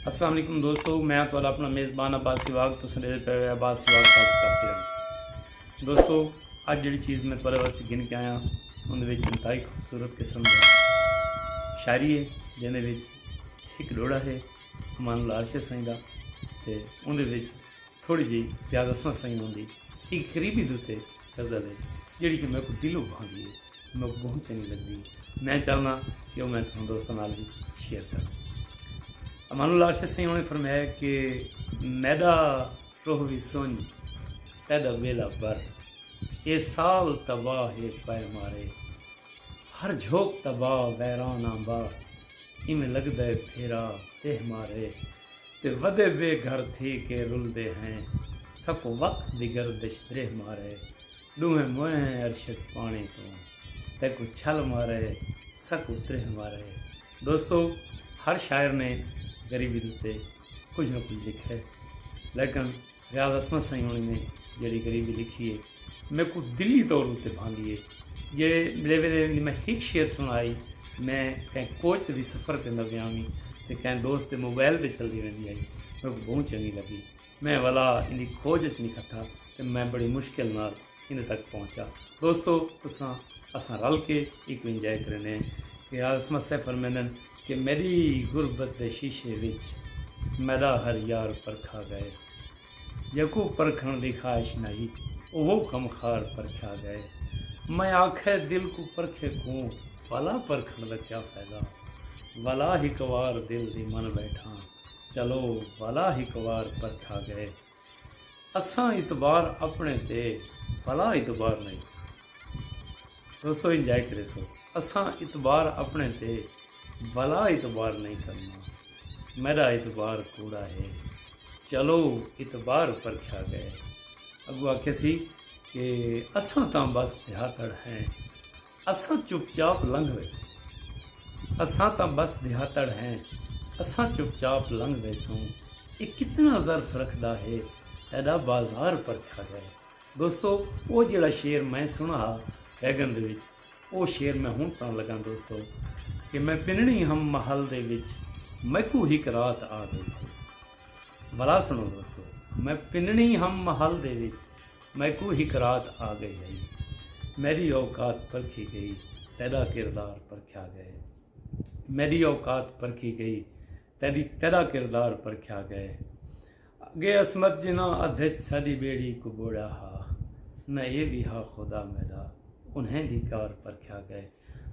अस्सलाम वालेकुम दोस्तों, मैं ਤੁਹਾਡਾ अपना मेज़बान अब्बास सिवाग तो सुन रहे पे अब्बास सिवाग तल्स करते हैं। दोस्तों अज जी चीज़ मैं थोड़े वास्ते गिन के आया उनके इंतहाई खूबसूरत किस्म का शायरी है जिन्हें एक डोड़ा है अमान लाशे साईं का तो उनके थोड़ी जी प्याज असमा साईं होंगी एक करीबी दुते गज़ल है जी कि मेरे को दिलों भांगी है, मेरे को बहुत चंगी लगती। मैं चाहना कि वो मैं दोस्तों नाल भी शेयर करूँ। अमानुल्लाह आशिक़ साईं ने फरमाया कि मैदा रोह भी सुन पैदा वेला बर ये साल तबाह है पै मारे हर झोंक तबाह वैरान आंबा इमें लगदा फेरा तेह मारे ते वदे बे घर थी के रुलदे हैं सको वक्त दिगर दशद्रेह मारे दूहें मोए अरशद पानी तो तेको छल मारे सक उतरे मारे। दोस्तों हर शायर ने गरीबी उत्ते कुछ ना कुछ लिखा है, लेकिन रियाज़ असमत साईं ने जी गरीबी लिखी है मेरे को दिली तौर पर भांगी है। ये मेरे वेले मैं एक शेर सुनाई मैं कहीं कोच भी सफ़र ते न वियामी तो कहीं दोस्त मोबाइल पर चलती रही आई मेरे को बहुत चंगी लगी। मैं वाला इनकी खोज च नहीं कथा तो मैं बड़ी मुश्किल नाल इन तक पहुँचा। दोस्तों असा रल के एक इंजॉय करने कि असमत से फरमानन कि मेरी गुरबत दे शीशे विच मेरा हर यार परखा गए जको परखण दी ख्वाहिश नहीं वो कम खार परखा गए मैं आखे दिल को परखे को वाला परखण दा क्या फायदा वाला ही कवार दिल दी मन बैठा चलो वाला ही कवार परखा गए असा इतबार अपने ते वाला इतबार नहीं। दोस्तों इंजॉय करे सो असा इतबार अपने ते भला इतबार नहीं करना मेरा इतबार कूड़ा है चलो इतबार पर क्या गए। अगू आखे सी कि असा तो बस देहातड़ हैं असा चुपचाप लंघ वैसे असा तो बस देहातड़ हैं असा चुपचाप लंघ वैसों ये कितना ज़र्फ रखदा है एडा बाजार पर क्या गए। दोस्तों वो जड़ा शेर मैं सुना पैगन दे विच वो शेर मैं हूँ पढ़न लगा दोस्तों कि मैं पिननी हम महल दे विच मैकू हिक रात आ गई। भला सुनो दोस्तों मैं पिननी हम महल दे विच मैकू हिक रात आ गई है मेरी औकात परखी गई तेरा किरदार परख्या गए मेरी औकात परखी गई तेरा किरदार परख्या गए अगे असमत जिना अधच सारी बेड़ी को बोड़ा हा न ये भी हा खुदा मेरा उन्हें धिकार परख्या गए।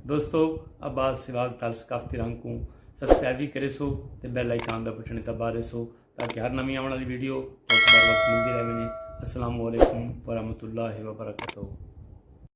दोस्तों अब्बास सिवाग तल्स काफ्ती रंग को सब्सक्राइब भी करे सो ते बेल आइकन दा बटन दबा रहे सो ताकि हर नवी आने वाली वीडियो तो बार वक्त मिलती रहे। अस्सलाम वालेकुम व रहमतुल्लाहि व बरकातहू।